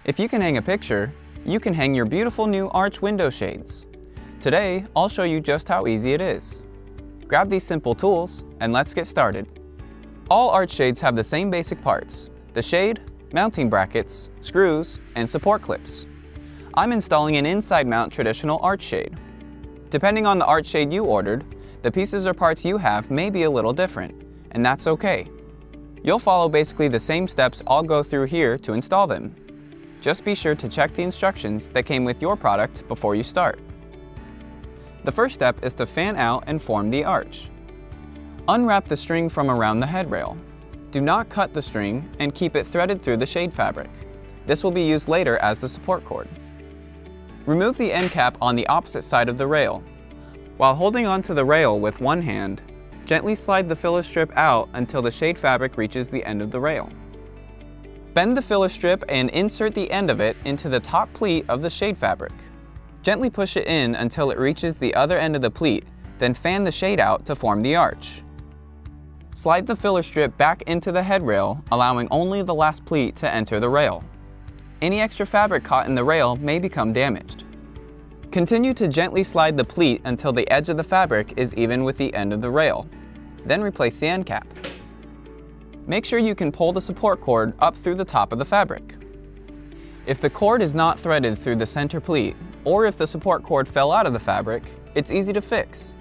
If you can hang a picture, you can hang your beautiful new arch window shades. Today, I'll show you just how easy it is. Grab these simple tools and let's get started. All arch shades have the same basic parts: the shade, mounting brackets, screws, and support clips. I'm installing an inside mount traditional arch shade. Depending on the arch shade you ordered, the pieces or parts you have may be a little different, and that's okay. You'll follow basically the same steps I'll go through here to install them. Just be sure to check the instructions that came with your product before you start. The first step is to fan out and form the arch. Unwrap the string from around the headrail. Do not cut the string and keep it threaded through the shade fabric. This will be used later as the support cord. Remove the end cap on the opposite side of the rail. While holding onto the rail with one hand, gently slide the filler strip out until the shade fabric reaches the end of the rail. Bend the filler strip and insert the end of it into the top pleat of the shade fabric. Gently push it in until it reaches the other end of the pleat, then fan the shade out to form the arch. Slide the filler strip back into the headrail, allowing only the last pleat to enter the rail. Any extra fabric caught in the rail may become damaged. Continue to gently slide the pleat until the edge of the fabric is even with the end of the rail. Then replace the end cap. Make sure you can pull the support cord up through the top of the fabric. If the cord is not threaded through the center pleat, or if the support cord fell out of the fabric, it's easy to fix.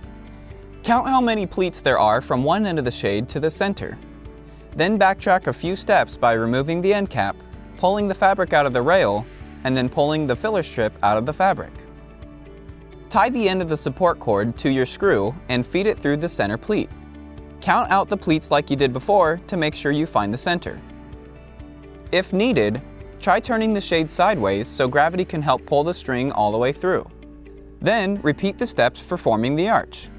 Count how many pleats there are from one end of the shade to the center. Then backtrack a few steps by removing the end cap, pulling the fabric out of the rail, and then pulling the filler strip out of the fabric. Tie the end of the support cord to your screw and feed it through the center pleat. Count out the pleats like you did before to make sure you find the center. If needed, try turning the shade sideways so gravity can help pull the string all the way through. Then repeat the steps for forming the arch.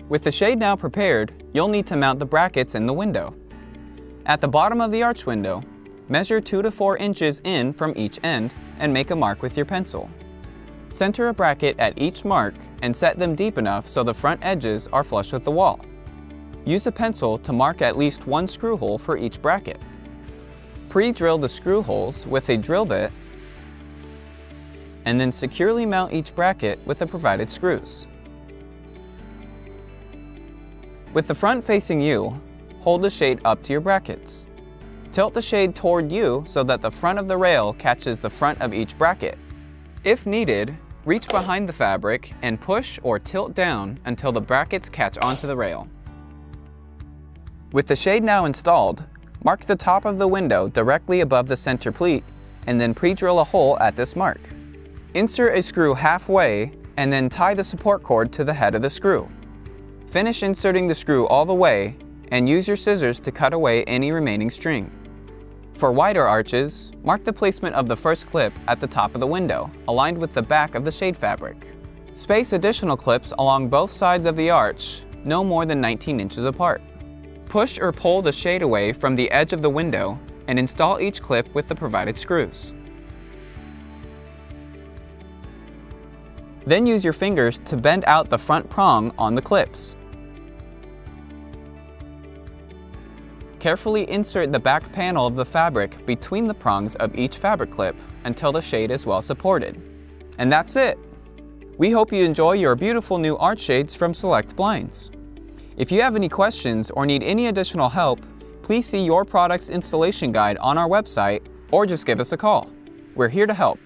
With the shade now prepared, you'll need to mount the brackets in the window. At the bottom of the arch window, measure 2 to 4 inches in from each end and make a mark with your pencil. Center a bracket at each mark and set them deep enough so the front edges are flush with the wall. Use a pencil to mark at least one screw hole for each bracket. Pre-drill the screw holes with a drill bit and then securely mount each bracket with the provided screws. With the front facing you, hold the shade up to your brackets. Tilt the shade toward you so that the front of the rail catches the front of each bracket. If needed, reach behind the fabric and push or tilt down until the brackets catch onto the rail. With the shade now installed, mark the top of the window directly above the center pleat and then pre-drill a hole at this mark. Insert a screw halfway and then tie the support cord to the head of the screw. Finish inserting the screw all the way and use your scissors to cut away any remaining string. For wider arches, mark the placement of the first clip at the top of the window, aligned with the back of the shade fabric. Space additional clips along both sides of the arch, no more than 19 inches apart. Push or pull the shade away from the edge of the window and install each clip with the provided screws. Then use your fingers to bend out the front prong on the clips. Carefully insert the back panel of the fabric between the prongs of each fabric clip until the shade is well supported. And that's it! We hope you enjoy your beautiful new arch shades from Select Blinds. If you have any questions or need any additional help, please see your product's installation guide on our website or just give us a call. We're here to help.